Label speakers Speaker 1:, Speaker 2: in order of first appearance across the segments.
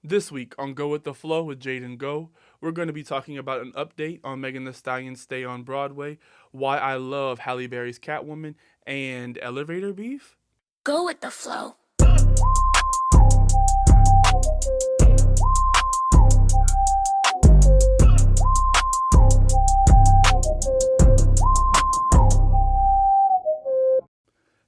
Speaker 1: This week on Go With The Flow with Jaden Go, we're going to be talking about an update on Megan Thee Stallion's stay on Broadway, why I love Halle Berry's Catwoman, and elevator beef.
Speaker 2: Go with the flow.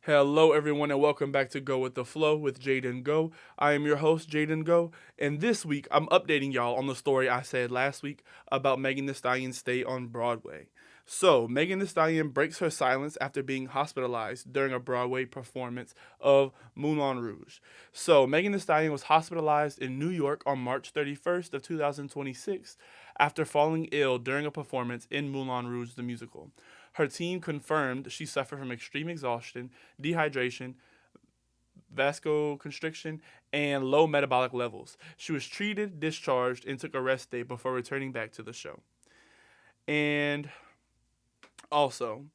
Speaker 1: Hello, everyone, and welcome back to Go With The Flow with Jaden Go. I am your host, Jaden Go, and this week I'm updating y'all on the story I said last week about Megan Thee Stallion's stay on Broadway. So, Megan Thee Stallion breaks her silence after being hospitalized during a Broadway performance of Moulin Rouge. So, Megan Thee Stallion was hospitalized in New York on March 31st of 2026 after falling ill during a performance in Moulin Rouge the musical. Her team confirmed she suffered from extreme exhaustion, dehydration, vasoconstriction, and low metabolic levels. She was treated, discharged, and took a rest day before returning back to the show. And also,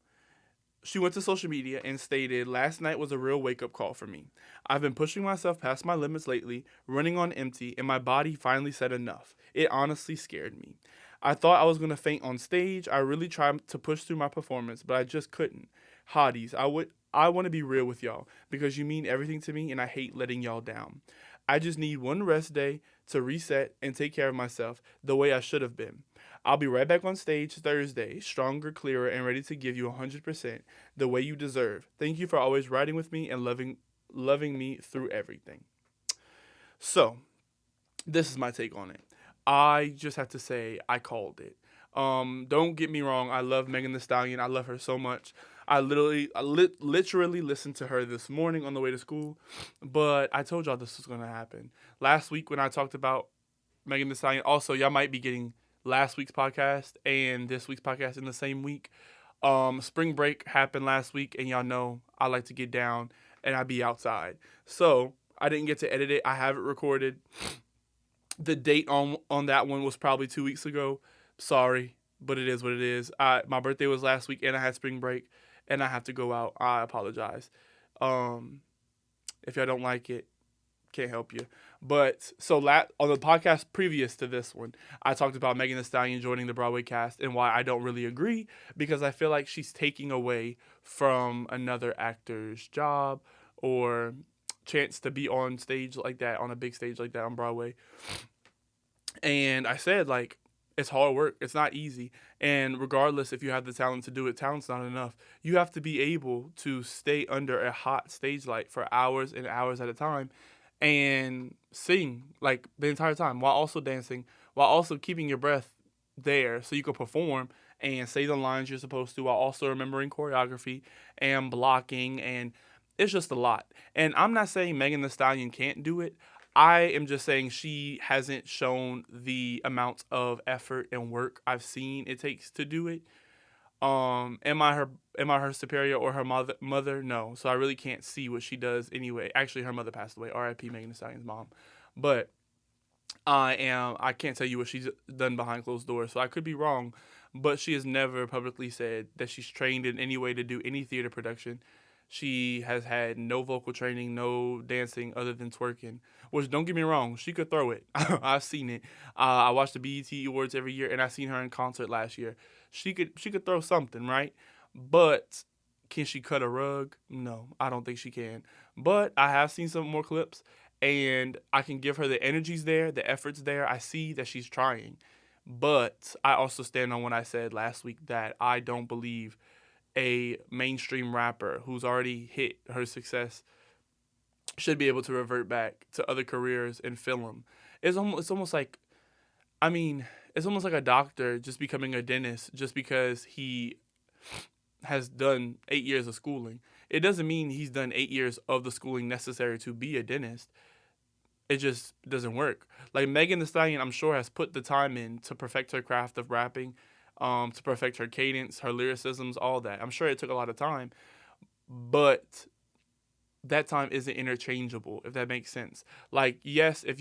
Speaker 1: she went to social media and stated, "Last night was a real wake up call for me. I've been pushing myself past my limits lately, running on empty, and my body finally said enough. It honestly scared me. I thought I was going to faint on stage. I really tried to push through my performance, but I just couldn't. Hotties, I want to be real with y'all because you mean everything to me and I hate letting y'all down. I just need one rest day to reset and take care of myself the way I should have been. I'll be right back on stage Thursday, stronger, clearer, and ready to give you 100% the way you deserve. Thank you for always riding with me and loving me through everything." So, this is my take on it. I just have to say I called it. Don't get me wrong. I love Megan Thee Stallion. I love her so much. Literally listened to her this morning on the way to school, but I told y'all this was gonna happen last week when I talked about Megan Thee Stallion. Also, y'all might be getting last week's podcast and this week's podcast in the same week. Spring break happened last week, and y'all know I like to get down and I be outside. So I didn't get to edit it. I have it recorded. The date on that one was probably 2 weeks ago. Sorry, but it is what it is. My birthday was last week, and I had spring break, and I have to go out. I apologize. Um, if y'all don't like it, can't help you. But so on the podcast previous to this one, I talked about Megan Thee Stallion joining the Broadway cast and why I don't really agree because I feel like she's taking away from another actor's job or chance to be on stage like that, on a big stage like that on Broadway. And I said, like, it's hard work. It's not easy. And regardless if you have the talent to do it, talent's not enough. You have to be able to stay under a hot stage light for hours and hours at a time and sing like the entire time while also dancing, while also keeping your breath there so you can perform and say the lines you're supposed to while also remembering choreography and blocking, and it's just a lot. And I'm not saying Megan Thee Stallion can't do it. I am just saying she hasn't shown the amount of effort and work I've seen it takes to do it. Am I her superior or her mother? No. So I really can't see what she does anyway. Actually, her mother passed away. R.I.P. Megan Thee Stallion's mom. But I can't tell you what she's done behind closed doors. So I could be wrong, but she has never publicly said that she's trained in any way to do any theater production. She has had no vocal training, no dancing other than twerking. Which, don't get me wrong, she could throw it. I've seen it. I watch the BET Awards every year, and I seen her in concert last year. She could throw something, right? But can she cut a rug? No, I don't think she can. But I have seen some more clips, and I can give her the energy's there, the effort's there. I see that she's trying. But I also stand on what I said last week that I don't believe a mainstream rapper who's already hit her success should be able to revert back to other careers and film. It's almost like, I mean, it's almost like a doctor just becoming a dentist just because he has done 8 years of schooling. It doesn't mean he's done 8 years of the schooling necessary to be a dentist. It just doesn't work. Like Megan Thee Stallion, I'm sure has put the time in to perfect her craft of rapping, to perfect her cadence, her lyricisms, all that. I'm sure it took a lot of time, but that time isn't interchangeable. If that makes sense. Like yes, if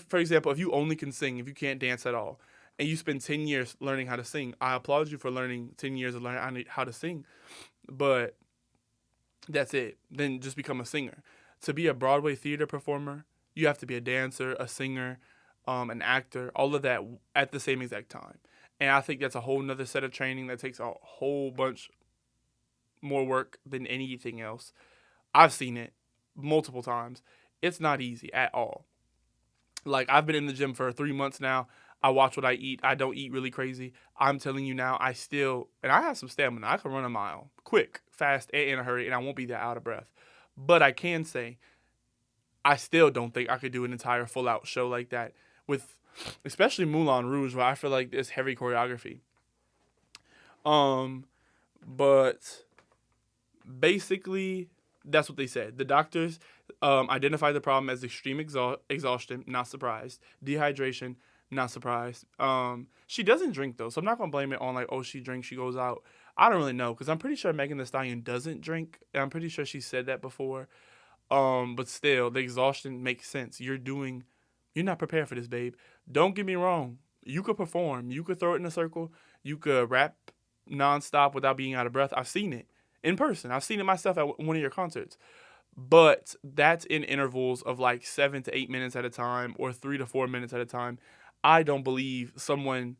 Speaker 1: for example, if you only can sing, if you can't dance at all, and you spend 10 years learning how to sing, I applaud you for learning 10 years of learning how to sing, but that's it. Then just become a singer. To be a Broadway theater performer, You have to be a dancer, a singer, an actor, all of that at the same exact time. And I think that's a whole nother set of training that takes a whole bunch more work than anything else. I've seen it multiple times. It's not easy at all. Like, I've been in the gym for 3 months now. I watch what I eat. I don't eat really crazy. I'm telling you now, and I have some stamina. I can run a mile quick, fast, and in a hurry, and I won't be that out of breath. But I can say, I still don't think I could do an entire full out show like that with, especially Moulin Rouge, where I feel like there's heavy choreography. Um, but basically, that's what they said. The doctors identified the problem as extreme exhaustion. Not surprised. Dehydration. Not surprised. She doesn't drink though, so I'm not gonna blame it on like, oh, she drinks, she goes out. I don't really know because I'm pretty sure Megan Thee Stallion doesn't drink. And I'm pretty sure she said that before. But still, the exhaustion makes sense. You're not prepared for this, babe. Don't get me wrong. You could perform. You could throw it in a circle. You could rap nonstop without being out of breath. I've seen it in person. I've seen it myself at one of your concerts. But that's in intervals of like 7 to 8 minutes at a time or 3 to 4 minutes at a time. I don't believe someone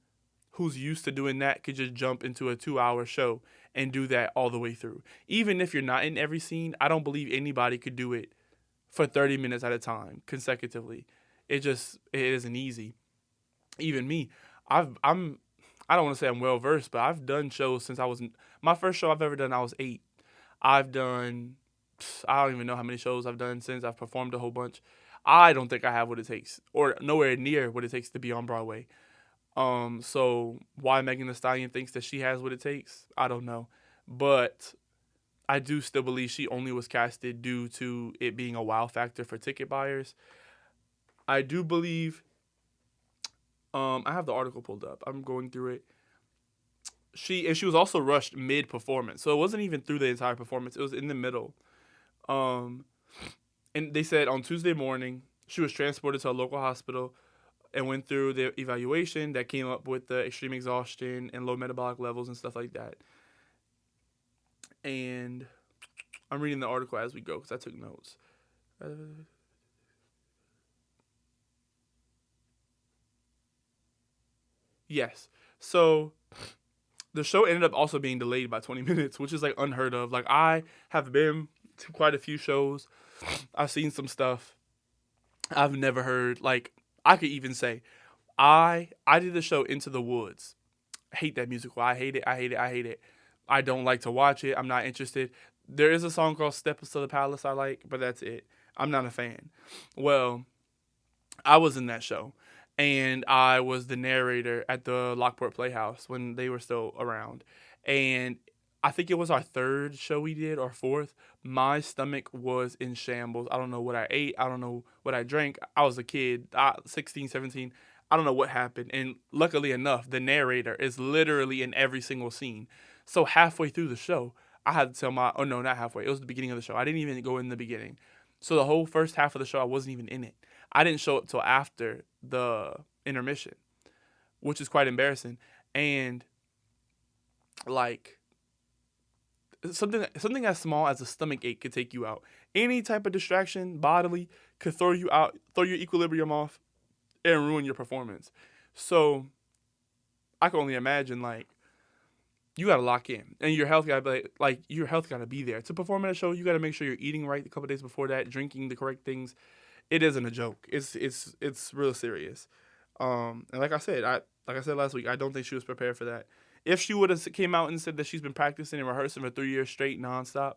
Speaker 1: who's used to doing that could just jump into a 2 hour show and do that all the way through. Even if you're not in every scene, I don't believe anybody could do it for 30 minutes at a time consecutively. It isn't easy. Even me, I'm I don't want to say I'm well versed, but I've done shows since my first show I've ever done. I was 8. I've done I don't even know how many shows I've done since. I've performed a whole bunch. I don't think I have what it takes, or nowhere near what it takes to be on Broadway. So why Megan Thee Stallion thinks that she has what it takes, I don't know. But I do still believe she only was casted due to it being a wow factor for ticket buyers. I do believe. I have the article pulled up. I'm going through it. She was also rushed mid performance, so it wasn't even through the entire performance. It was in the middle. Um, and they said on Tuesday morning she was transported to a local hospital and went through the evaluation that came up with the extreme exhaustion and low metabolic levels and stuff like that. And I'm reading the article as we go because I took notes. Yes. So the show ended up also being delayed by 20 minutes, which is like unheard of. Like, I have been to quite a few shows. I've seen some stuff I've never heard. Like, I could even say I did the show Into the Woods. I hate that musical. I hate it. I hate it. I hate it. I don't like to watch it. I'm not interested. There is a song called Steps to the Palace I like, but that's it. I'm not a fan. Well, I was in that show, and I was the narrator at the Lockport Playhouse when they were still around. And I think it was our third show we did, or fourth. My stomach was in shambles. I don't know what I ate. I don't know what I drank. I was a kid, 16, 17. I don't know what happened. And luckily enough, the narrator is literally in every single scene. So halfway through the show, I had to tell oh no, not halfway. It was the beginning of the show. I didn't even go in the beginning. So the whole first half of the show, I wasn't even in it. I didn't show up till after the intermission, which is quite embarrassing. And like something as small as a stomach ache could take you out. Any type of distraction bodily could throw you out, throw your equilibrium off, and ruin your performance. So I can only imagine, like, you gotta lock in, and your health gotta be your health gotta be there to perform at a show. You gotta make sure you're eating right a couple days before that, drinking the correct things. It isn't a joke. It's real serious. And like I said last week, I don't think she was prepared for that. If she would have came out and said that she's been practicing and rehearsing for 3 years straight nonstop,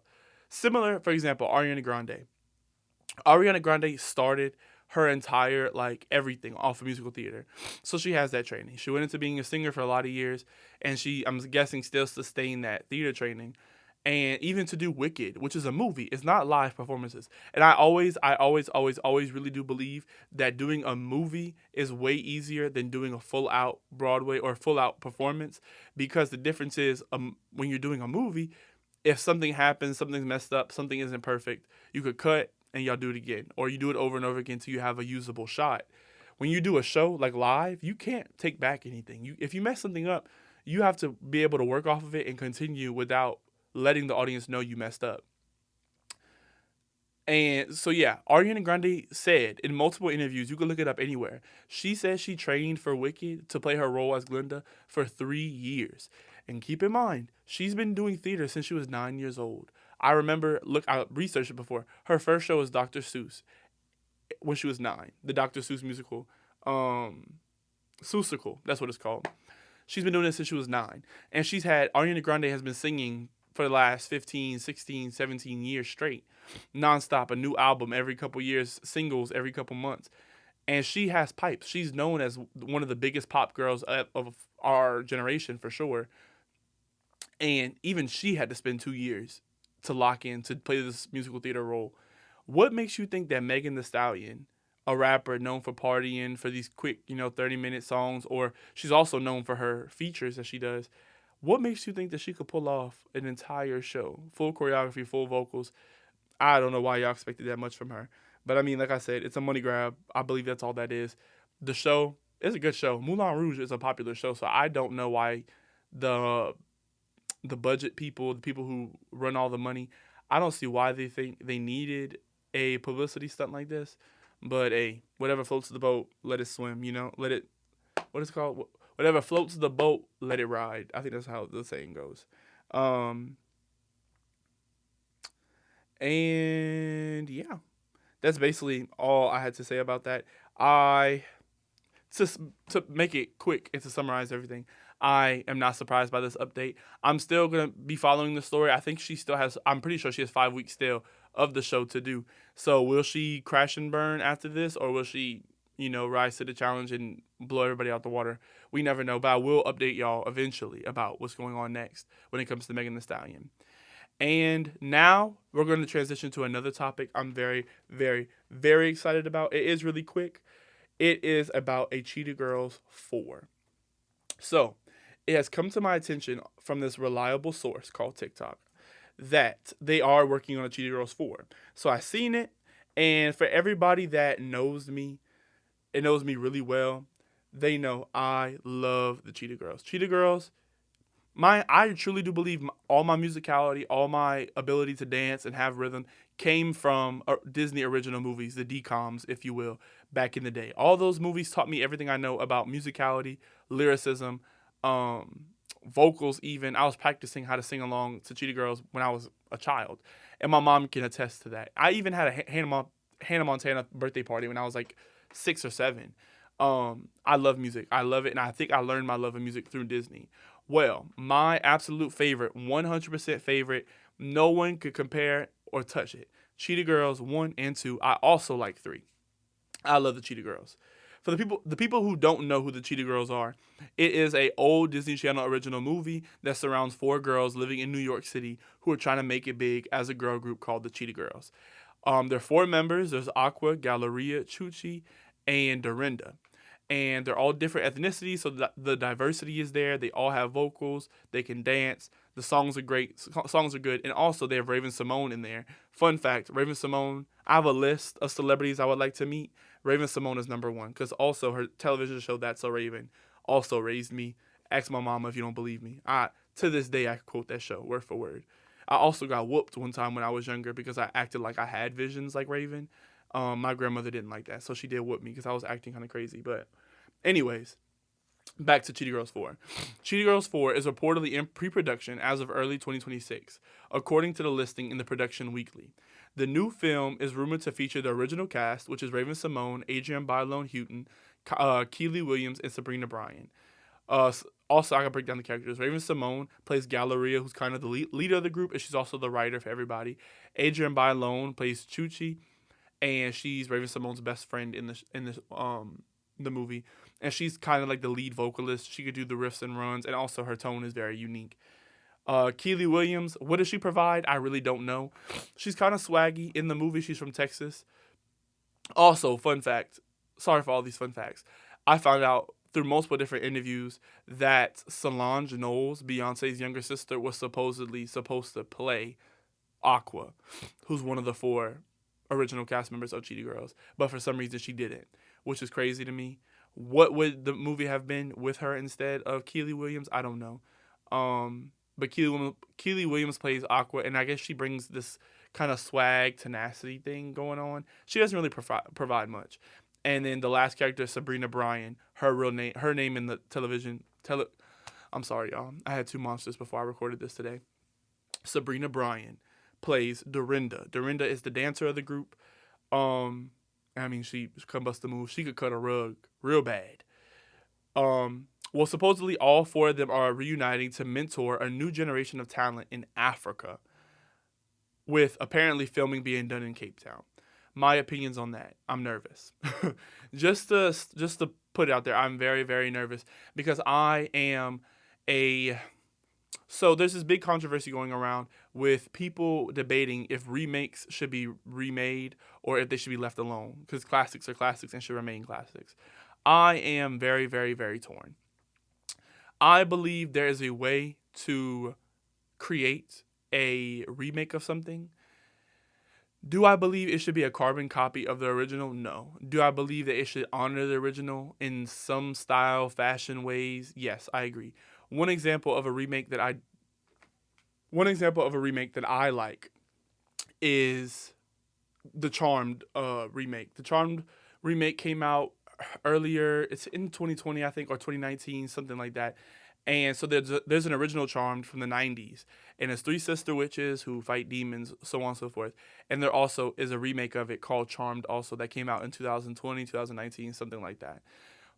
Speaker 1: similar, for example, Ariana Grande. Ariana Grande started her entire everything off of musical theater, so she has that training. She went into being a singer for a lot of years, and I'm guessing still sustained that theater training. And even to do Wicked, which is a movie, it's not live performances. And I always really do believe that doing a movie is way easier than doing a full out Broadway or full out performance, because the difference is, when you're doing a movie, if something happens, something's messed up, something isn't perfect, you could cut and y'all do it again, or you do it over and over again until you have a usable shot. When you do a show like live, you can't take back anything. If you mess something up, you have to be able to work off of it and continue without letting the audience know you messed up. And so yeah, Ariana Grande said in multiple interviews, you can look it up anywhere. She says she trained for Wicked to play her role as Glinda for 3 years. And keep in mind, she's been doing theater since she was 9 years old. I remember, look, I researched it before. Her first show was Dr. Seuss when she was 9. The Dr. Seuss musical, um, Seussical, that's what it's called. She's been doing this since she was 9. And Ariana Grande has been singing for the last 15, 16, 17 years straight. Nonstop, a new album every couple years, singles every couple months. And she has pipes. She's known as one of the biggest pop girls of our generation for sure. And even she had to spend 2 years to lock in to play this musical theater role. What makes you think that Megan Thee Stallion, a rapper known for partying, for these quick, 30-minute songs, or she's also known for her features that she does, what makes you think that she could pull off an entire show, full choreography, full vocals? I don't know why y'all expected that much from her. But I mean, like I said, it's a money grab. I believe that's all that is. The show is a good show. Moulin Rouge is a popular show, so I don't know why the budget people, the people who run all the money, I don't see why they think they needed a publicity stunt like this. But hey, whatever floats the boat, let it swim. Let it. What is it called? Whatever floats the boat, let it ride. I think that's how the saying goes. Um, and yeah, that's basically all I had to say about that. I to to make it quick and to summarize everything, I am not surprised by this update. I'm still gonna be following the story. I think she still has. I'm pretty sure she has 5 weeks still of the show to do. So will she crash and burn after this, or will she, rise to the challenge and blow everybody out the water? We never know. But I will update y'all eventually about what's going on next when it comes to Megan Thee Stallion. And now we're going to transition to another topic I'm very, very, very excited about. It is really quick. It is about a Cheetah Girls 4. So, it has come to my attention from this reliable source called TikTok that they are working on a Cheetah Girls 4. So, I seen it, and for everybody that knows me, it knows me really well, they know I love the Cheetah Girls. Cheetah Girls, I truly do believe all my musicality, all my ability to dance and have rhythm came from Disney original movies, the DComs, if you will, back in the day. All those movies taught me everything I know about musicality, lyricism, um, vocals even. I was practicing how to sing along to Cheetah Girls when I was a child. And my mom can attest to that. I even had a Hannah Montana birthday party when I was like 6 or 7. I love music. I love it. And I think I learned my love of music through Disney. Well, my absolute favorite, 100% favorite, no one could compare or touch it. Cheetah Girls 1 and 2. I also like 3. I love the Cheetah Girls. For the people who don't know who the Cheetah Girls are, it is a old Disney Channel original movie that surrounds 4 girls living in New York City who are trying to make it big as a girl group called the Cheetah Girls. There are 4 members. There's Aqua, Galleria, Chuchi, and Dorinda. And they're all different ethnicities, so the diversity is there. They all have vocals. They can dance. The songs are great. Songs are good. And also, they have Raven Simone in there. Fun fact, Raven Simone, I have a list of celebrities I would like to meet. Raven Simone is number 1, because also her television show, That's So Raven, also raised me. Ask my mama if you don't believe me. To this day, I quote that show word for word. I also got whooped one time when I was younger because I acted like I had visions like Raven. My grandmother didn't like that, so she did whoop me because I was acting kind of crazy. But anyways, back to Cheetah Girls 4. Cheetah Girls 4 is reportedly in pre-production as of early 2026, according to the listing in the Production Weekly. The new film is rumored to feature the original cast, which is Raven Simone, Adrienne Bailon-Houghton, Keely Williams, and Sabrina Bryan. Also, I can break down the characters. Raven Simone plays Galleria, who's kind of the leader of the group, and she's also the writer for everybody. Adrienne Bailon plays Chuchi, and she's Raven Simone's best friend in the movie, and she's kind of like the lead vocalist. She could do the riffs and runs, and also her tone is very unique. Keely Williams, what does she provide? I really don't know. She's kind of swaggy. In the movie, she's from Texas. Also, fun fact. Sorry for all these fun facts. I found out through multiple different interviews that Solange Knowles, Beyonce's younger sister, was supposedly supposed to play Aqua, who's one of the 4 original cast members of Cheetah Girls, but for some reason she didn't, which is crazy to me. What would the movie have been with her instead of Keely Williams? I don't know. But Keely Williams plays Aqua, and I guess she brings this kind of swag, tenacity thing going on. She doesn't really provide much. And then the last character is Sabrina Bryan. Her name in the I'm sorry, y'all. I had two monsters before I recorded this today. Sabrina Bryan plays Dorinda. Dorinda is the dancer of the group. Um, I mean, she can bust a move. She could cut a rug real bad. Well, supposedly all four of them are reuniting to mentor a new generation of talent in Africa, with apparently filming being done in Cape Town. My opinions on that. I'm nervous. just to put it out there, I'm very, very nervous because I am a so there's this big controversy going around with people debating if remakes should be remade or if they should be left alone because classics are classics and should remain classics. I am very, very, very torn. I believe there is a way to create a remake of something. Do I believe it should be a carbon copy of the original? No. Do I believe that it should honor the original in some style, fashion ways? Yes, I agree. One example of a remake that I like is the Charmed remake. The Charmed remake came out earlier. It's in 2020, I think, or 2019, something like that. And so there's an original Charmed from the 90s, and it's three sister witches who fight demons, so on and so forth. And there also is a remake of it called Charmed also that came out in 2020, 2019, something like that.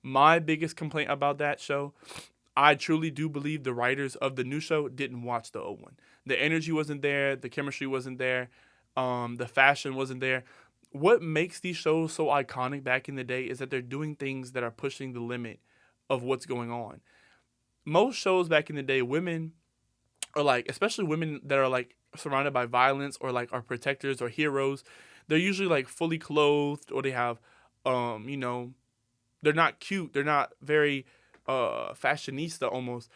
Speaker 1: My biggest complaint about that show, I truly do believe the writers of the new show didn't watch the old one. The energy wasn't there, the chemistry wasn't there, the fashion wasn't there. What makes these shows so iconic back in the day is that they're doing things that are pushing the limit of what's going on. Most shows back in the day, women are like, especially women that are like surrounded by violence or like are protectors or heroes, they're usually like fully clothed or they have, you know, they're not cute. They're not very fashionista almost.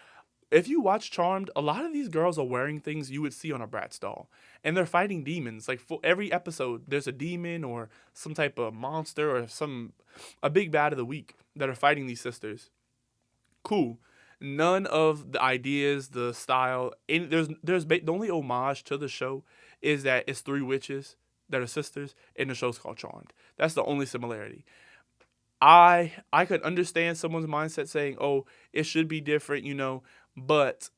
Speaker 1: If you watch Charmed, a lot of these girls are wearing things you would see on a Bratz doll. And they're fighting demons. Like for every episode, there's a demon or some type of monster or a big bad of the week that are fighting these sisters. Cool. None of the ideas, the style, and the only homage to the show is that it's three witches that are sisters, and the show's called Charmed. That's the only similarity. I could understand someone's mindset saying, "Oh, it should be different," but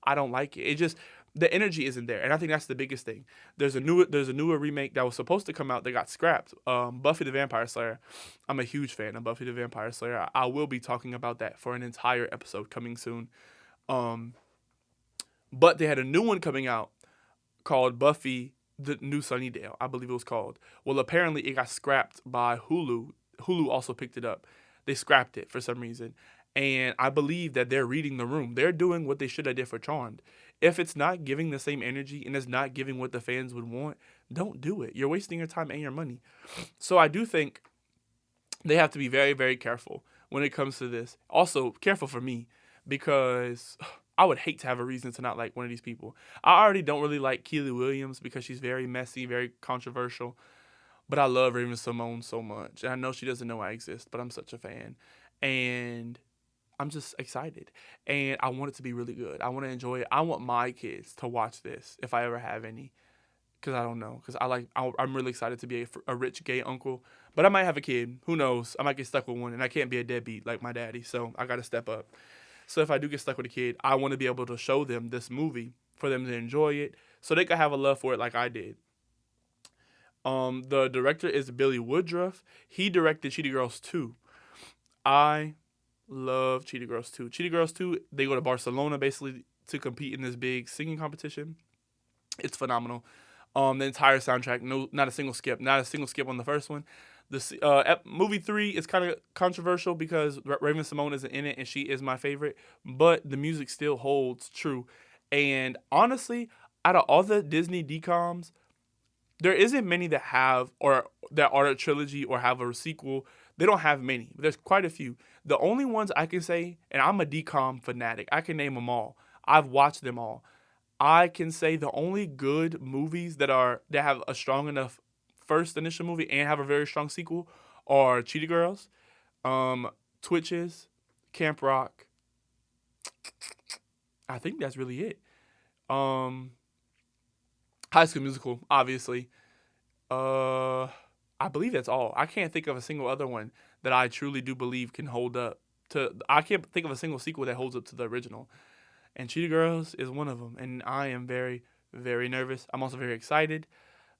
Speaker 1: I don't like it. It just the energy isn't there, and I think that's the biggest thing. There's a newer remake that was supposed to come out that got scrapped. Buffy the Vampire Slayer. I'm a huge fan of Buffy the Vampire Slayer. I will be talking about that for an entire episode coming soon. Um, but they had a new one coming out called Buffy the New Sunnydale. I believe it was called. Well, apparently it got scrapped by Hulu. Hulu also picked it up. They scrapped it for some reason. And I believe that they're reading the room. They're doing what they should have did for Charmed. If it's not giving the same energy and it's not giving what the fans would want, don't do it. You're wasting your time and your money. So I do think they have to be very, very careful when it comes to this. Also, careful for me because I would hate to have a reason to not like one of these people. I already don't really like Keely Williams because she's very messy, very controversial. But I love Raven Simone so much. And I know she doesn't know I exist, but I'm such a fan. And I'm just excited. And I want it to be really good. I want to enjoy it. I want my kids to watch this if I ever have any. Because I don't know. Because I'm really excited to be a rich gay uncle. But I might have a kid. Who knows? I might get stuck with one. And I can't be a deadbeat like my daddy. So I got to step up. So if I do get stuck with a kid, I want to be able to show them this movie for them to enjoy it. So they can have a love for it like I did. The director is Billy Woodruff. He directed Cheetah Girls 2. I love Cheetah Girls 2. Cheetah Girls 2, they go to Barcelona basically to compete in this big singing competition. It's phenomenal. The entire soundtrack, not a single skip. Not a single skip on the first one. The movie 3 is kind of controversial because Raven Simone isn't in it and she is my favorite. But the music still holds true. And honestly, out of all the Disney DComs, there isn't many that have or that are a trilogy or have a sequel. They don't have many. There's quite a few. The only ones I can say, and I'm a DCOM fanatic. I can name them all. I've watched them all. I can say the only good movies that have a strong enough first initial movie and have a very strong sequel are Cheetah Girls, Twitches, Camp Rock. I think that's really it. High School Musical, obviously. Uh, I believe that's all. I can't think of a single other one that I truly do believe can hold up to. I can't think of a single sequel that holds up to the original. And Cheetah Girls is one of them. And I am very, very nervous. I'm also very excited.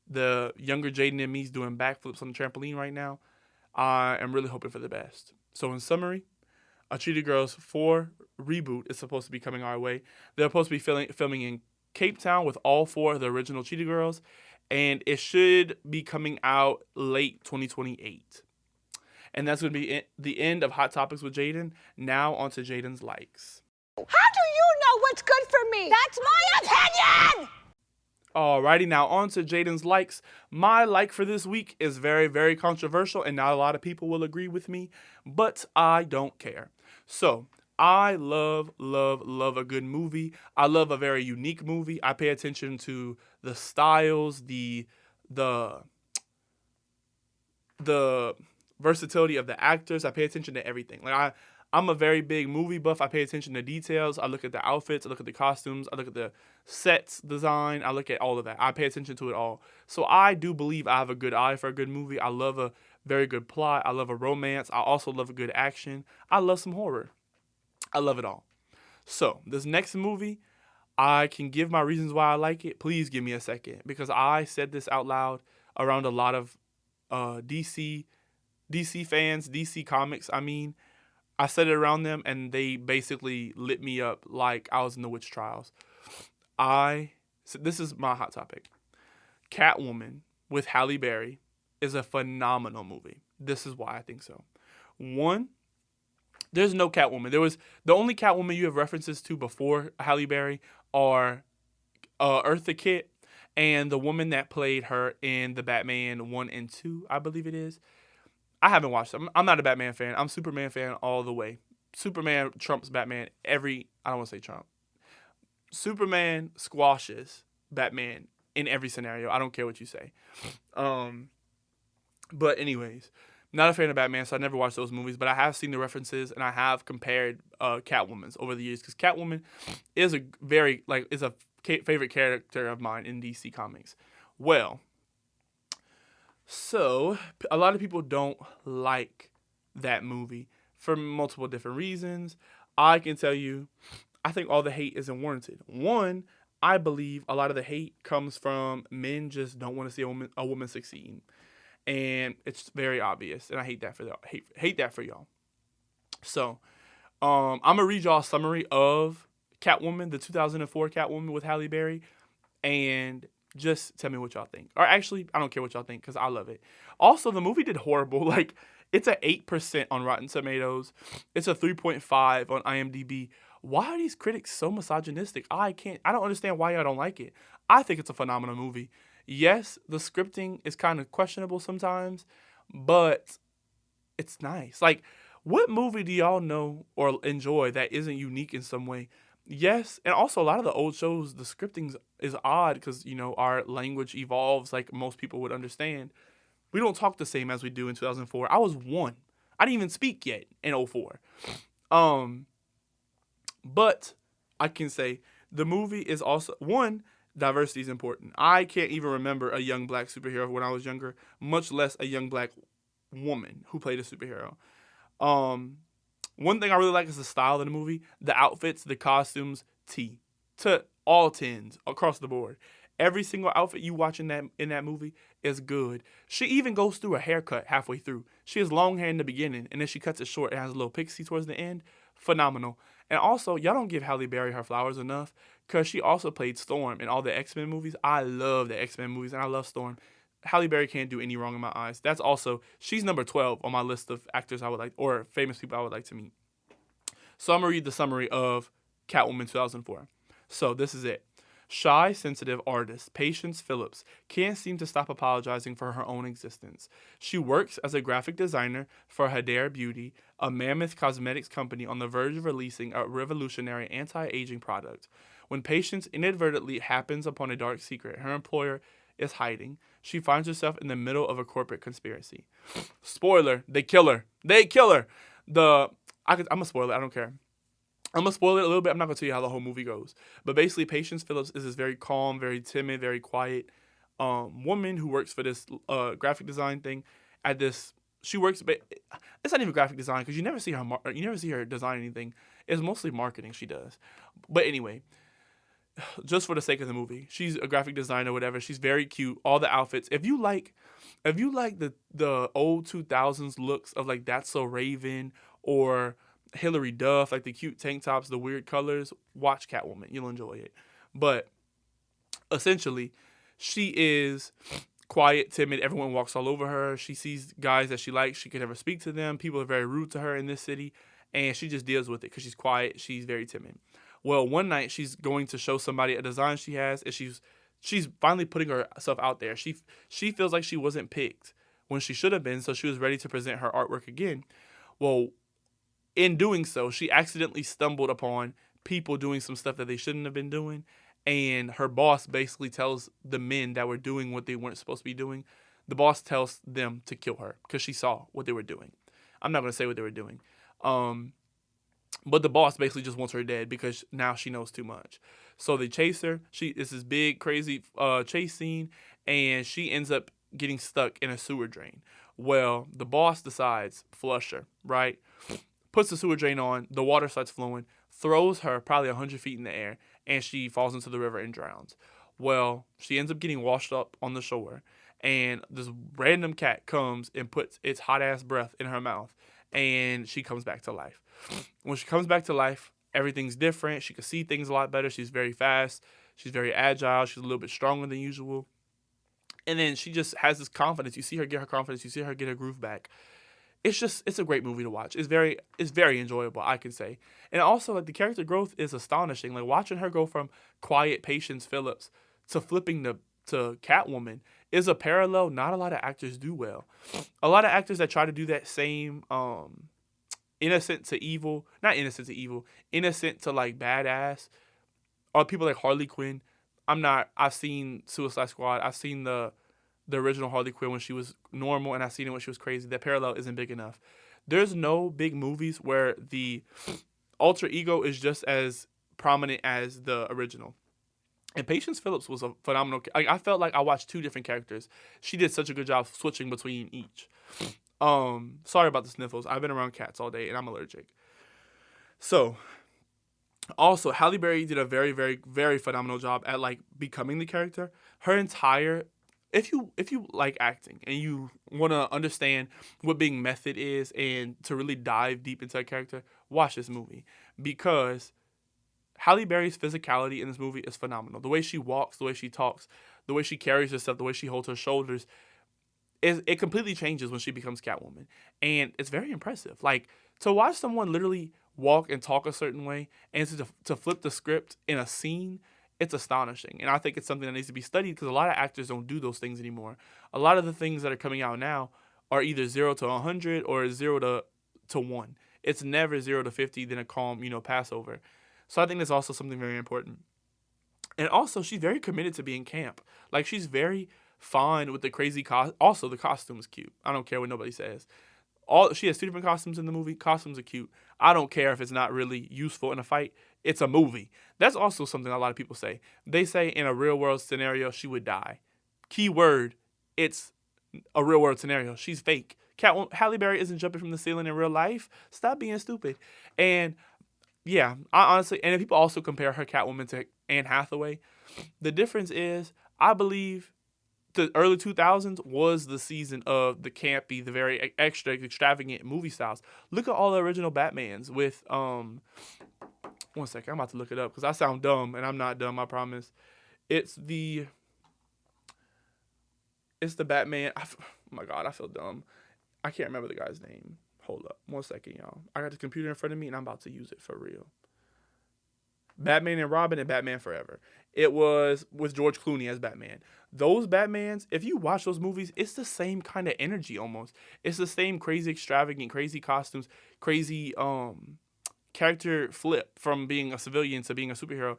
Speaker 1: The younger Jaden in me is doing backflips on the trampoline right now. I am really hoping for the best. So, in summary, a Cheetah Girls 4 reboot is supposed to be coming our way. They're supposed to be filming in Cape Town with all four of the original Cheetah Girls, and it should be coming out late 2028. And that's going to be the end of Hot Topics with Jaden. Now, on to Jaden's likes.
Speaker 2: How do you know what's good for me? That's my opinion!
Speaker 1: Alrighty, now on to Jaden's likes. My like for this week is very, very controversial, and not a lot of people will agree with me, but I don't care. So, I love, love, love a good movie. I love a very unique movie. I pay attention to the styles, the versatility of the actors. I pay attention to everything. I'm a very big movie buff. I pay attention to details. I look at the outfits. I look at the costumes. I look at the sets design. I look at all of that. I pay attention to it all. So I do believe I have a good eye for a good movie. I love a very good plot. I love a romance. I also love a good action. I love some horror. I love it all. So this next movie, I can give my reasons why I like it. Please give me a second, because I said this out loud around a lot of DC fans, DC Comics. I said it around them, and they basically lit me up like I was in the witch trials. So this is my hot topic. Catwoman with Halle Berry is a phenomenal movie. This is why I think so. One, there's no Catwoman. The only Catwoman you have references to before Halle Berry are Eartha Kitt and the woman that played her in the Batman 1 and 2, I believe it is. I haven't watched them. I'm not a Batman fan. I'm a Superman fan all the way. Superman trumps Batman I don't want to say Trump. Superman squashes Batman in every scenario. I don't care what you say. But anyways, not a fan of Batman, so I never watched those movies, but I have seen the references, and I have compared Catwoman's over the years, because Catwoman is a favorite character of mine in DC Comics. Well, so a lot of people don't like that movie for multiple different reasons. I can tell you, I think all the hate isn't warranted. One, I believe a lot of the hate comes from men just don't want to see a woman succeed. And it's very obvious, and I hate that for y'all. So, I'm gonna read y'all a summary of Catwoman, the 2004 Catwoman with Halle Berry, and just tell me what y'all think. Or actually, I don't care what y'all think, because I love it. Also, the movie did horrible. Like, it's at 8% on Rotten Tomatoes. It's a 3.5 on IMDb. Why are these critics so misogynistic? I don't understand why y'all don't like it. I think it's a phenomenal movie. Yes, the scripting is kind of questionable sometimes, but it's nice. Like, what movie do y'all know or enjoy that isn't unique in some way? Yes, and also a lot of the old shows, the scripting is odd because, our language evolves like most people would understand. We don't talk the same as we do in 2004. I was 1. I didn't even speak yet in 2004. But I can say the movie is also, one, diversity is important. I can't even remember a young black superhero when I was younger, much less a young black woman who played a superhero. One thing I really like is the style of the movie, the outfits, the costumes, to all 10s across the board. Every single outfit you watch in that movie is good. She even goes through a haircut halfway through. She has long hair in the beginning, and then she cuts it short and has a little pixie towards the end. Phenomenal. And also, y'all don't give Halle Berry her flowers enough, because she also played Storm in all the X-Men movies. I love the X-Men movies, and I love Storm. Halle Berry can't do any wrong in my eyes. She's number 12 on my list of actors I would like, or famous people I would like to meet. So I'm going to read the summary of Catwoman 2004. So this is it. Shy, sensitive artist Patience Phillips can't seem to stop apologizing for her own existence. She works as a graphic designer for Halle Beauty, a mammoth cosmetics company on the verge of releasing a revolutionary anti-aging product. When Patience inadvertently happens upon a dark secret her employer is hiding, she finds herself in the middle of a corporate conspiracy. Spoiler, they kill her. I'm a spoiler, I don't care. I'm gonna spoil it a little bit. I'm not gonna tell you how the whole movie goes, but basically, Patience Phillips is this very calm, very timid, very quiet woman who works for this graphic design thing. At this, she works. It's not even graphic design because you never see her. You never see her design anything. It's mostly marketing she does. But anyway, just for the sake of the movie, she's a graphic designer, whatever. She's very cute. All the outfits. If you like the old 2000s looks of like That's So Raven or Hilary Duff, like the cute tank tops, the weird colors, watch Catwoman. You'll enjoy it. But essentially, she is quiet, timid. Everyone walks all over her. She sees guys that she likes. She can never speak to them. People are very rude to her in this city, and she just deals with it because she's quiet. She's very timid. Well, one night she's going to show somebody a design she has, and she's finally putting herself out there. She feels like she wasn't picked when she should have been, so she was ready to present her artwork again. Well, in doing so, she accidentally stumbled upon people doing some stuff that they shouldn't have been doing. And her boss basically tells the men that were doing what they weren't supposed to be doing, the boss tells them to kill her because she saw what they were doing. I'm not going to say what they were doing. But the boss basically just wants her dead because now she knows too much. So they chase her. It's this big, crazy chase scene, and she ends up getting stuck in a sewer drain. Well, the boss decides, flush her, right? Puts the sewer drain on, the water starts flowing, throws her probably 100 feet in the air, and she falls into the river and drowns. Well, she ends up getting washed up on the shore, and this random cat comes and puts its hot-ass breath in her mouth, and she comes back to life. When she comes back to life, everything's different. She can see things a lot better. She's very fast. She's very agile. She's a little bit stronger than usual. And then she just has this confidence. You see her get her confidence. You see her get her groove back. It's a great movie to watch. It's very enjoyable, I can say. And also, like, the character growth is astonishing. Like, watching her go from quiet Patience Phillips to flipping to Catwoman is a parallel not a lot of actors do well. A lot of actors that try to do that same innocent to evil, not innocent to evil, innocent to like badass, are people like Harley Quinn. I've seen Suicide Squad. I've seen the original Harley Quinn when she was normal, and I've seen it when she was crazy. That parallel isn't big enough. There's no big movies where the alter ego is just as prominent as the original. And Patience Phillips was a phenomenal. I felt like I watched two different characters. She did such a good job switching between each. Sorry about the sniffles. I've been around cats all day, and I'm allergic. So, also, Halle Berry did a very, very, very phenomenal job at like becoming the character. Her entire if you like acting and you want to understand what being method is and to really dive deep into a character, watch this movie because Halle Berry's physicality in this movie is phenomenal. The way she walks, the way she talks, the way she carries herself, the way she holds her shoulders, it completely changes when she becomes Catwoman, and it's very impressive. Like, to watch someone literally walk and talk a certain way and to flip the script in a scene, it's astonishing. And I think it's something that needs to be studied because a lot of actors don't do those things anymore. A lot of the things that are coming out now are either 0 to 100 or 0 to 1. It's never 0 to 50, then a calm, passover. So I think that's also something very important. And also, she's very committed to being camp. Like, she's very fine with the crazy Also, the costume is cute. I don't care what nobody says. She has two different costumes in the movie. Costumes are cute. I don't care if it's not really useful in a fight. It's a movie. That's also something a lot of people say. They say in a real world scenario, she would die. Key word, it's a real world scenario. She's fake. Halle Berry isn't jumping from the ceiling in real life. Stop being stupid. And yeah, I honestly, and if people also compare her Catwoman to Anne Hathaway, the difference is, I believe the early 2000s was the season of the campy, the very extra, extravagant movie styles. Look at all the original Batmans with, one second, I'm about to look it up because I sound dumb, and I'm not dumb, I promise. It's the Batman, oh my God, I feel dumb. I can't remember the guy's name. Hold up, 1 second, y'all. I got the computer in front of me, and I'm about to use it for real. Batman and Robin and Batman Forever. It was with George Clooney as Batman. Those Batmans, if you watch those movies, it's the same kind of energy almost. It's the same crazy extravagant, crazy costumes, crazy character flip from being a civilian to being a superhero.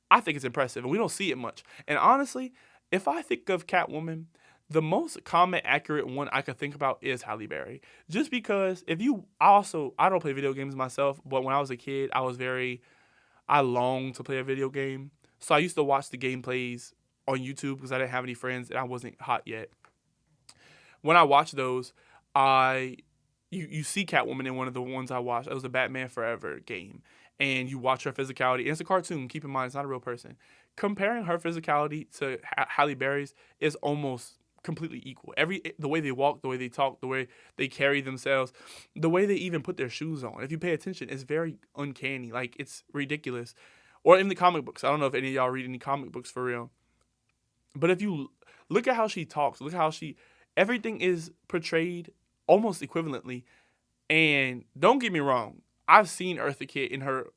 Speaker 1: I think it's impressive, and we don't see it much. And honestly, if I think of Catwoman, the most comment accurate one I could think about is Halle Berry. Just because I don't play video games myself, but when I was a kid, I longed to play a video game. So I used to watch the gameplays on YouTube because I didn't have any friends and I wasn't hot yet. When I watch those, I you see Catwoman in one of the ones I watched. It was a Batman Forever game, and you watch her physicality. And it's a cartoon. Keep in mind, it's not a real person. Comparing her physicality to Halle Berry's is almost completely equal. The way they walk, the way they talk, the way they carry themselves, the way they even put their shoes on. If you pay attention, it's very uncanny. Like, it's ridiculous. Or in the comic books. I don't know if any of y'all read any comic books for real. But if you look at how she talks, look at how everything is portrayed almost equivalently. And don't get me wrong, I've seen Eartha Kitt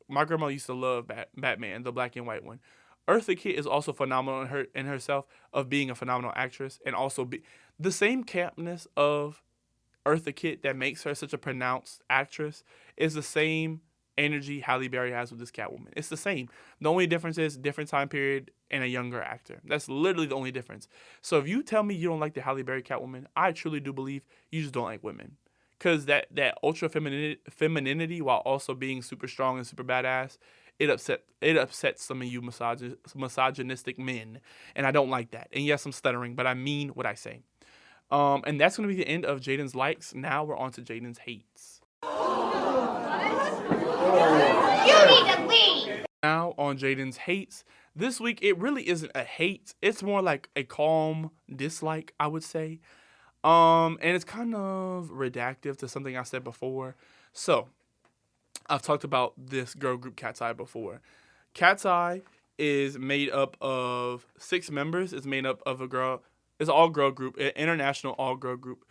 Speaker 1: my grandma used to love Batman, the black and white one. Eartha Kitt is also phenomenal in herself of being a phenomenal actress, and also the same campness of Eartha Kitt that makes her such a pronounced actress is the same energy Halle Berry has with this Catwoman. It's the same. The only difference is different time period and a younger actor. That's literally the only difference. So if you tell me you don't like the Halle Berry Catwoman, I truly do believe you just don't like women. Because that ultra femininity while also being super strong and super badass, it upsets some of you misogynistic men. And I don't like that. And yes, I'm stuttering, but I mean what I say. And that's going to be the end of Jaden's likes. Now we're on to Jaden's hates.
Speaker 2: You need to leave.
Speaker 1: Now on Jaden's hates. This week, it really isn't a hate. It's more like a calm dislike, I would say. And it's kind of redactive to something I said before. So, I've talked about this girl group Cat's Eye before. Cat's Eye is made up of 6 members. It's made up of it's an all-girl group, an international all-girl group,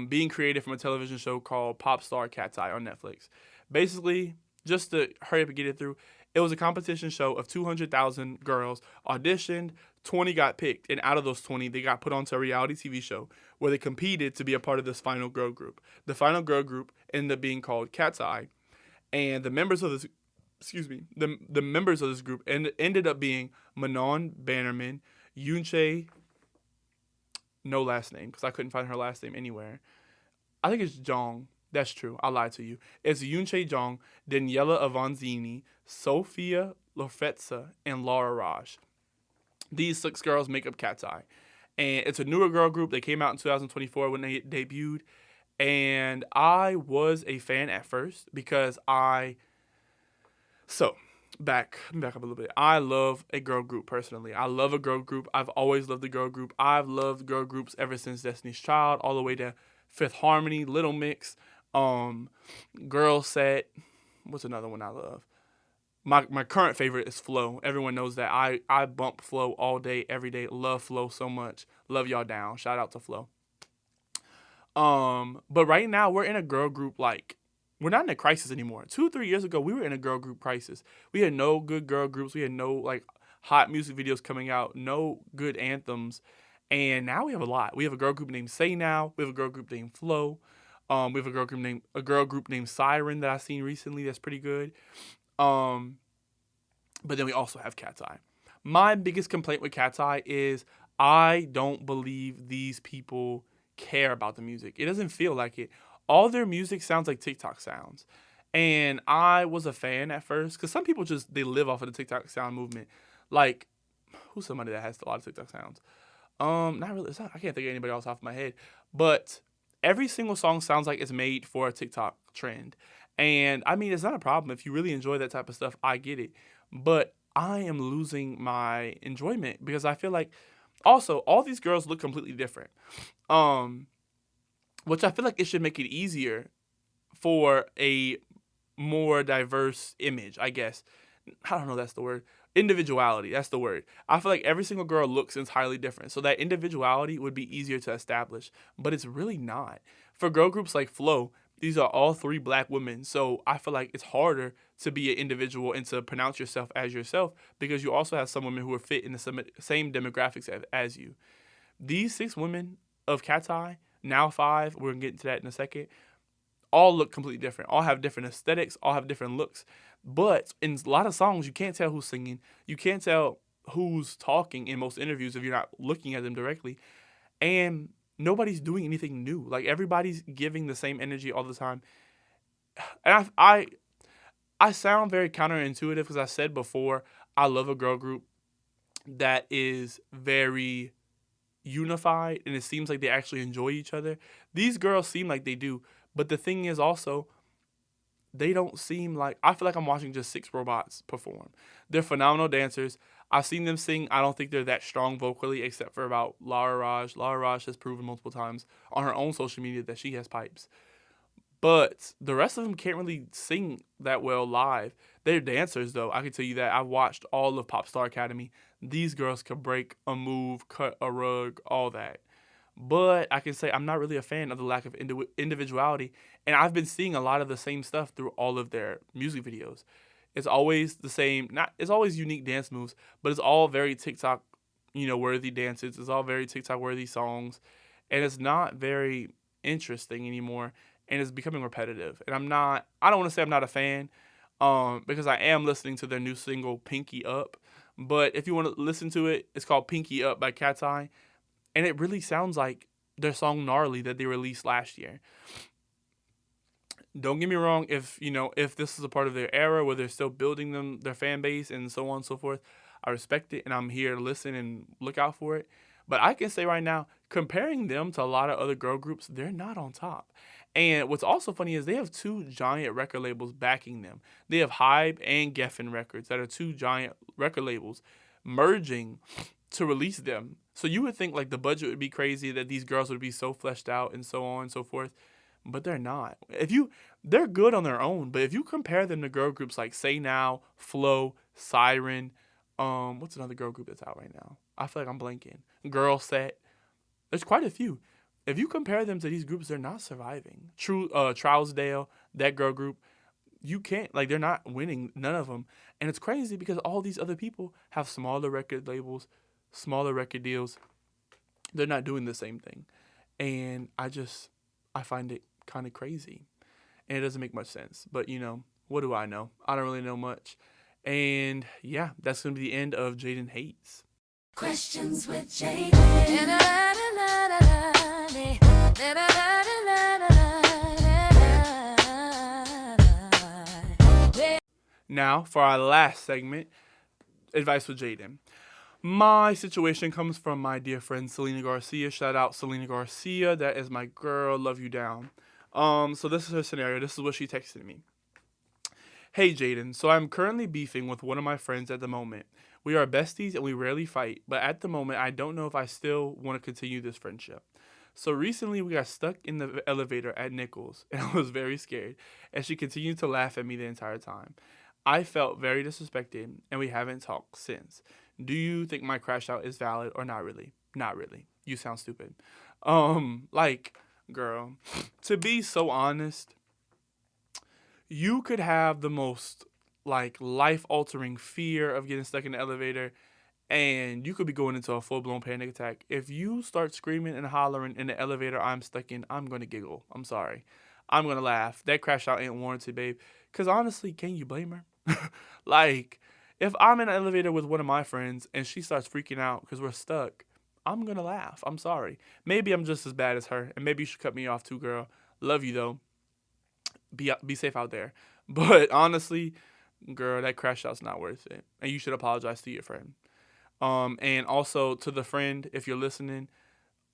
Speaker 1: being created from a television show called Pop Star Cat's Eye on Netflix. Basically, just to hurry up and get it through, it was a competition show of 200,000 girls auditioned, 20 got picked, and out of those 20, they got put onto a reality TV show where they competed to be a part of this final girl group. The final girl group ended up being called Cat's Eye, and the members of this, the members of this group ended up being Manon Bannerman, Yunche, no last name because I couldn't find her last name anywhere. I think it's Jong. That's true. I lied to you. It's Yunche Jong, Daniela Avanzini, Sophia Lofetza, and Laura Raj. These 6 girls make up Cat's Eye. And it's a newer girl group. They came out in 2024 when they debuted. And I was a fan at first because back up a little bit. I love a girl group personally. I love a girl group. I've always loved a girl group. I've loved girl groups ever since Destiny's Child, all the way to Fifth Harmony, Little Mix, Girl Set. What's another one I love? My current favorite is Flo. Everyone knows that I bump Flo all day, every day. Love Flo so much. Love y'all down. Shout out to Flo. But right now we're in a girl group we're not in a crisis anymore. 2-3 years ago, we were in a girl group crisis. We had no good girl groups. We had no hot music videos coming out, no good anthems. And now we have a lot. We have a girl group named Say Now. We have a girl group named Flo. We have a girl group named Siren that I've seen recently that's pretty good. But then we also have Cat's Eye. My biggest complaint with Cat's Eye is I don't believe these people care about the music. It doesn't feel like it. All their music sounds like TikTok sounds. And I was a fan at first because some people they live off of the TikTok sound movement. Like, who's somebody that has a lot of TikTok sounds? Not really. I can't think of anybody else off my head. But every single song sounds like it's made for a TikTok trend. And I mean, it's not a problem. If you really enjoy that type of stuff, I get it. But I am losing my enjoyment because I feel like also all these girls look completely different. Which I feel like it should make it easier for a more diverse image, I guess. I don't know, that's the word. Individuality, that's the word. I feel like every single girl looks entirely different. So that individuality would be easier to establish. But it's really not. For girl groups like Flo, these are all 3 black women. So I feel like it's harder to be an individual and to pronounce yourself as yourself because you also have some women who are fit in the same demographics as you. These 6 women of Cat's Eye, now 5, we're going to get into that in a second, all look completely different. All have different aesthetics, all have different looks. But in a lot of songs, you can't tell who's singing. You can't tell who's talking in most interviews if you're not looking at them directly. and nobody's doing anything new. Like everybody's giving the same energy all the time. And I sound very counterintuitive because I said before I love a girl group that is very unified and it seems like they actually enjoy each other. These girls seem like they do, but the thing is also they don't seem like, I feel like I'm watching just six robots perform. They're phenomenal dancers. I've seen them sing. I don't think they're that strong vocally except for about Lara Raj. Lara Raj has proven multiple times on her own social media that she has pipes. But the rest of them can't really sing that well live. They're dancers, though. I can tell you that. I've watched all of Pop Star Academy. These girls can break a move, cut a rug, all that. But I can say I'm not really a fan of the lack of individuality. And I've been seeing a lot of the same stuff through all of their music videos. It's always the same. It's always unique dance moves, but it's all very TikTok, worthy dances. It's all very TikTok worthy songs, and it's not very interesting anymore. And it's becoming repetitive. And I don't want to say I'm not a fan, because I am listening to their new single Pinky Up. But if you want to listen to it, it's called Pinky Up by Cat's Eye, and it really sounds like their song Gnarly that they released last year. Don't get me wrong, if this is a part of their era where they're still building their fan base and so on and so forth, I respect it and I'm here to listen and look out for it. But I can say right now, comparing them to a lot of other girl groups, they're not on top. And what's also funny is they have two giant record labels backing them. They have Hybe and Geffen Records that are two giant record labels merging to release them. So you would think like the budget would be crazy, that these girls would be so fleshed out and so on and so forth. But they're not. They're good on their own, but if you compare them to girl groups like Say Now, Flow, Siren, what's another girl group that's out right now? I feel like I'm blanking. Girl Set. There's quite a few. If you compare them to these groups, they're not surviving. Trousdale, that girl group, you can't, like, they're not winning, none of them. And it's crazy because all these other people have smaller record labels, smaller record deals. They're not doing the same thing. And I find it kind of crazy. And it doesn't make much sense. But, what do I know? I don't really know much. And, yeah, that's going to be the end of Jaden Hates.
Speaker 3: Questions with Jaden.
Speaker 1: Now, for our last segment, Advice with Jaden. My situation comes from my dear friend Selena Garcia. Shout out Selena Garcia. That is my girl. Love you down. So this is her scenario. This is what she texted me. Hey Jaden, so I'm currently beefing with one of my friends at the moment. We are besties and we rarely fight, but at the moment I don't know if I still want to continue this friendship. So recently we got stuck in the elevator at Nichols and I was very scared, and she continued to laugh at me the entire time. I felt very disrespected and we haven't talked since. Do you think my crash out is valid or not really? Not really. You sound stupid. Girl, to be so honest, you could have the most life-altering fear of getting stuck in the elevator, and you could be going into a full-blown panic attack. If you start screaming and hollering in the elevator I'm stuck in, I'm going to giggle. I'm sorry. I'm going to laugh. That crash out ain't warranted, babe. Because honestly, can you blame her? If I'm in an elevator with one of my friends and she starts freaking out because we're stuck, I'm going to laugh. I'm sorry. Maybe I'm just as bad as her, and maybe you should cut me off too, girl. Love you, though. Be safe out there. But honestly, girl, that crash out's not worth it. And you should apologize to your friend. And also to the friend, if you're listening,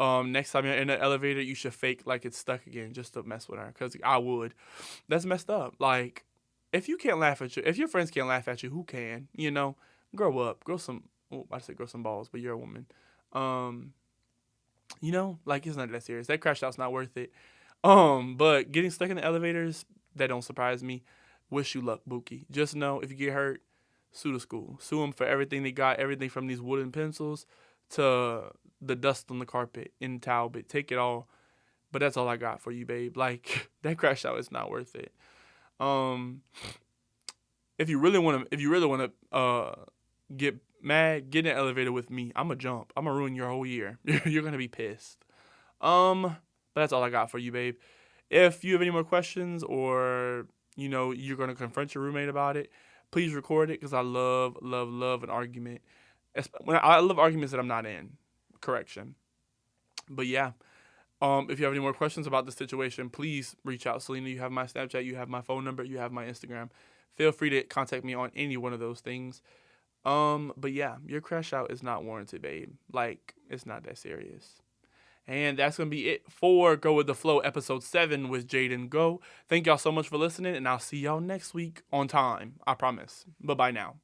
Speaker 1: next time you're in the elevator, you should fake like it's stuck again just to mess with her. Because I would. That's messed up. If you can't laugh at you, if your friends can't laugh at you, who can? Grow up. Grow some balls, but you're a woman. It's not that serious. That crash out's not worth it. But getting stuck in the elevators, that don't surprise me. Wish you luck, Buki. Just know if you get hurt, sue the school. Sue them for everything they got, everything from these wooden pencils to the dust on the carpet in Talbot. Take it all. But that's all I got for you, babe. That crash out is not worth it. If you really want to get mad, get in an elevator with me. I'm gonna jump. I'm gonna ruin your whole year. You're gonna be pissed. But that's all I got for you, babe. If you have any more questions or you're gonna confront your roommate about it, please record it because I love an argument. I love arguments that I'm not in. Correction. But yeah, if you have any more questions about the situation, please reach out. Selena, you have my Snapchat, you have my phone number, you have my Instagram. Feel free to contact me on any one of those things. But yeah, your crash out is not warranted, babe. Like, it's not that serious. And that's going to be it for Go With The Flow episode 7 with Jaden Go. Thank y'all so much for listening, and I'll see y'all next week on time. I promise. Bye-bye now.